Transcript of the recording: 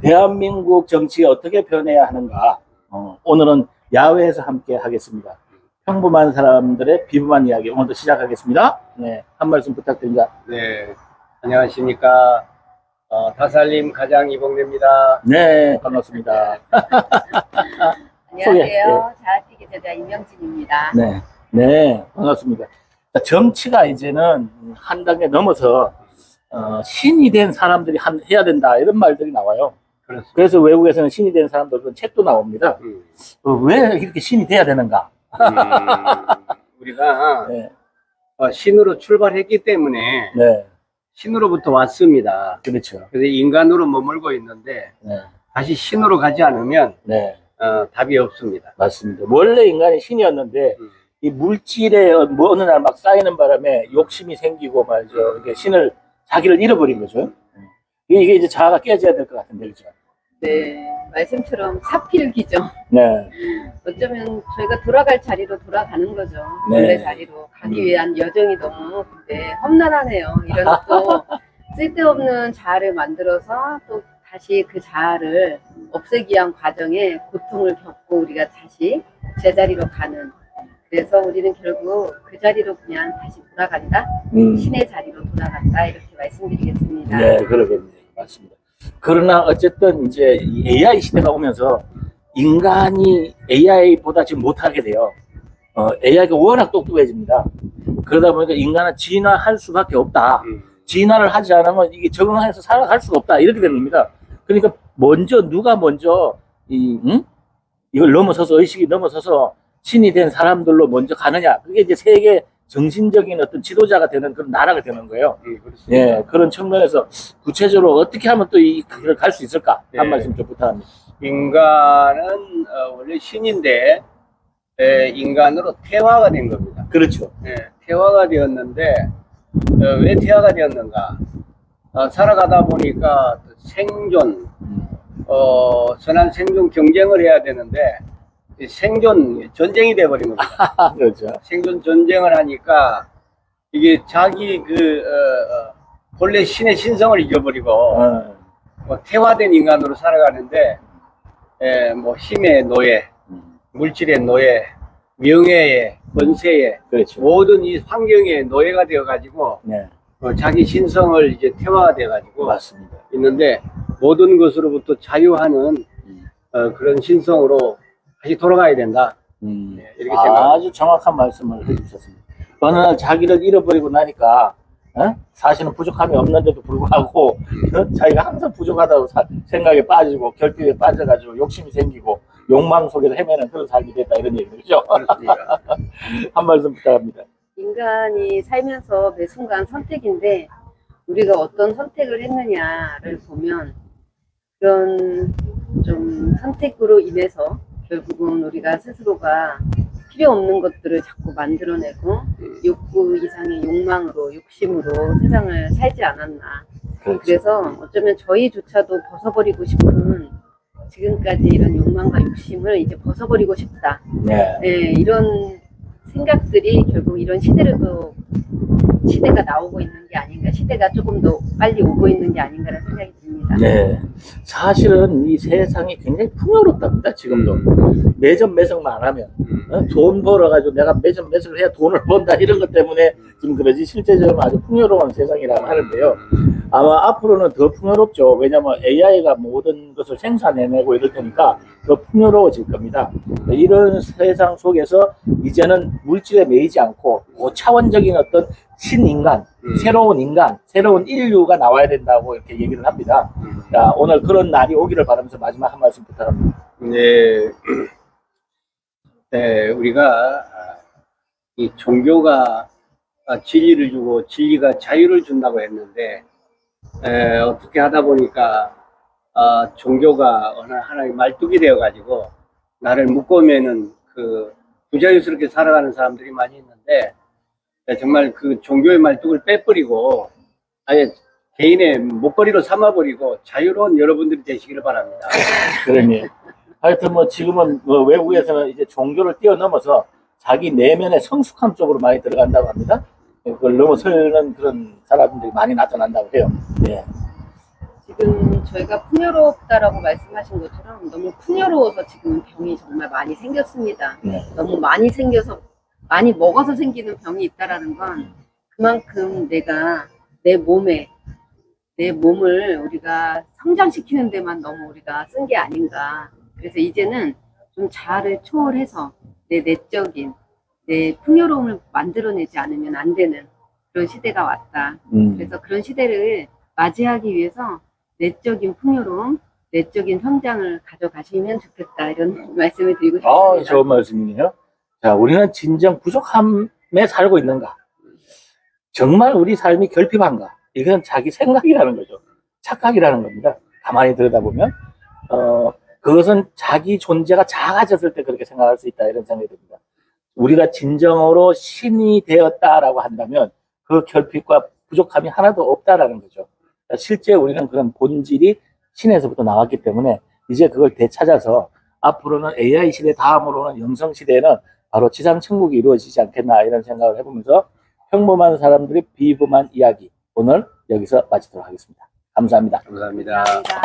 대한민국 정치가 어떻게 변해야 하는가? 오늘은 야외에서 함께 하겠습니다. 평범한 사람들의 비범한 이야기 오늘도 시작하겠습니다. 네, 한 말씀 부탁드립니다. 네, 안녕하십니까. 다살림 가장 이봉래입니다. 네, 반갑습니다. 안녕하세요. 자아띠 기자자 임명진입니다. 네, 네, 반갑습니다. 정치가 이제는 한 단계 넘어서 신이 된 사람들이 해야 된다 이런 말들이 나와요. 그렇습니다. 그래서 외국에서는 신이 된 사람들 그런 책도 나옵니다. 왜 이렇게 신이 돼야 되는가? 우리가 네, 신으로 출발했기 때문에 네, 신으로부터 왔습니다. 그렇죠. 그래서 인간으로 머물고 있는데 네, 다시 신으로 가지 않으면 네, 답이 없습니다. 맞습니다. 원래 인간이 신이었는데 이 물질에 어느 날 막 쌓이는 바람에 욕심이 생기고 말이죠. 이게 신을 자기를 잃어버린 거죠. 이게 이제 자아가 깨져야 될 것 같은데, 그렇죠? 네, 말씀처럼 사필귀정. 네, 어쩌면 저희가 돌아갈 자리로 돌아가는 거죠. 네. 원래 자리로 가기 위한 여정이 너무 근데 험난하네요. 이런 또 쓸데없는 자아를 만들어서 또 다시 그 자아를 없애기 위한 과정에 고통을 겪고 우리가 다시 제자리로 가는. 그래서 우리는 결국 그 자리로 그냥 다시 돌아간다. 신의 자리로 돌아간다. 이렇게 말씀드리겠습니다. 네, 그러겠네요. 맞습니다. 그러나 어쨌든 이제 이 AI 시대가 오면서 인간이 AI보다 지금 못하게 돼요. AI가 워낙 똑똑해집니다. 그러다 보니까 인간은 진화할 수밖에 없다. 진화를 하지 않으면 이게 적응해서 살아갈 수가 없다. 이렇게 됩니다. 그러니까 누가 먼저 이걸 넘어서서 의식이 넘어서서 신이 된 사람들로 먼저 가느냐. 그게 이제 세계 정신적인 어떤 지도자가 되는 그런 나라가 되는 거예요. 그렇습니다. 예, 그런 측면에서 구체적으로 어떻게 하면 또 이 길을 갈 수 있을까? 한 네. 말씀 좀 부탁합니다. 인간은 원래 신인데 인간으로 태화가 된 겁니다. 그렇죠. 태화가 되었는데 왜 태화가 되었는가? 살아가다 보니까 생존, 선한 생존 경쟁을 해야 되는데 생존 전쟁이 돼버린 겁니다. 그렇죠. 생존 전쟁을 하니까 이게 자기 본래 신의 신성을 잊어버리고 태화된 인간으로 살아가는데 뭐 힘의 노예, 물질의 노예, 명예의 권세의 그렇죠. 모든 이 환경의 노예가 되어가지고 네, 자기 신성을 이제 태화가 돼가지고 맞습니다. 있는데 모든 것으로부터 자유하는 그런 신성으로 다시 돌아가야 된다. 이렇게 생각합니다. 아주 정확한 말씀을 해주셨습니다. 어느 날 자기를 잃어버리고 나니까 사실은 부족함이 없는데도 불구하고 자기가 항상 부족하다고 생각에 빠지고 결핍에 빠져가지고 욕심이 생기고 욕망 속에서 헤매는 그런 삶이 됐다 이런 얘기죠. 그렇습니다. 한 말씀 부탁합니다. 인간이 살면서 매 순간 선택인데 우리가 어떤 선택을 했느냐를 보면 그런 좀 선택으로 인해서 결국은 우리가 스스로가 필요 없는 것들을 자꾸 만들어내고 욕구 이상의 욕망으로 욕심으로 세상을 살지 않았나. 그렇죠. 그래서 어쩌면 저희조차도 벗어버리고 싶은 지금까지 이런 욕망과 욕심을 이제 벗어버리고 싶다. 네. 네, 이런 생각들이 결국 이런 시대가 나오고 있는 게 아닌가, 시대가 조금 더 빨리 오고 있는 게 아닌가라는 생각이 듭니다. 네. 사실은 이 세상이 굉장히 풍요롭답니다, 지금도. 매점매석만 안 하면. 돈 벌어가지고 내가 매점매석을 해야 돈을 번다 이런 것 때문에 지금 그러지 실제적으로 아주 풍요로운 세상이라고 하는데요. 아마 앞으로는 더 풍요롭죠. 왜냐면 AI가 모든 것을 생산해내고 이럴 테니까 더 풍요로워질 겁니다. 이런 세상 속에서 이제는 물질에 매이지 않고 고차원적인 어떤 신인간, 새로운 인간, 새로운 인류가 나와야 된다고 이렇게 얘기를 합니다. 자, 오늘 그런 날이 오기를 바라면서 마지막 한 말씀 부탁합니다. 네, 우리가 이 종교가 진리를 주고 진리가 자유를 준다고 했는데 어떻게 하다 보니까 종교가 어느 하나의 말뚝이 되어가지고 나를 묶어매는 그 부자유스럽게 살아가는 사람들이 많이 있는데 정말 그 종교의 말뚝을 빼버리고 아예 개인의 목걸이로 삼아버리고 자유로운 여러분들이 되시기를 바랍니다. 그러니 하여튼 뭐 지금은 외국에서는 이제 종교를 뛰어넘어서 자기 내면의 성숙함 쪽으로 많이 들어간다고 합니다. 그걸 넘어서는 그런 사람들이 많이 나타난다고 해요. 예. 지금 저희가 풍요롭다라고 말씀하신 것처럼 너무 풍요로워서 지금 병이 정말 많이 생겼습니다. 네. 너무 많이 생겨서 많이 먹어서 생기는 병이 있다라는 건 그만큼 내가 내 몸을 우리가 성장시키는 데만 너무 우리가 쓴 게 아닌가. 그래서 이제는 좀 자아를 초월해서 내 내적인 내 풍요로움을 만들어내지 않으면 안 되는 그런 시대가 왔다. 그래서 그런 시대를 맞이하기 위해서 내적인 풍요로움, 내적인 성장을 가져가시면 좋겠다. 이런 말씀을 드리고 싶습니다. 좋은 말씀이네요. 자, 우리는 진정 부족함에 살고 있는가? 정말 우리 삶이 결핍한가? 이건 자기 생각이라는 거죠. 착각이라는 겁니다. 가만히 들여다보면, 그것은 자기 존재가 작아졌을 때 그렇게 생각할 수 있다. 이런 생각이 듭니다. 우리가 진정으로 신이 되었다라고 한다면 그 결핍과 부족함이 하나도 없다라는 거죠. 실제 우리는 그런 본질이 신에서부터 나왔기 때문에 이제 그걸 되찾아서 앞으로는 AI 시대 다음으로는 영성 시대에는 바로 지상천국이 이루어지지 않겠나 이런 생각을 해보면서 평범한 사람들의 비범한 이야기 오늘 여기서 마치도록 하겠습니다. 감사합니다. 감사합니다. 감사합니다.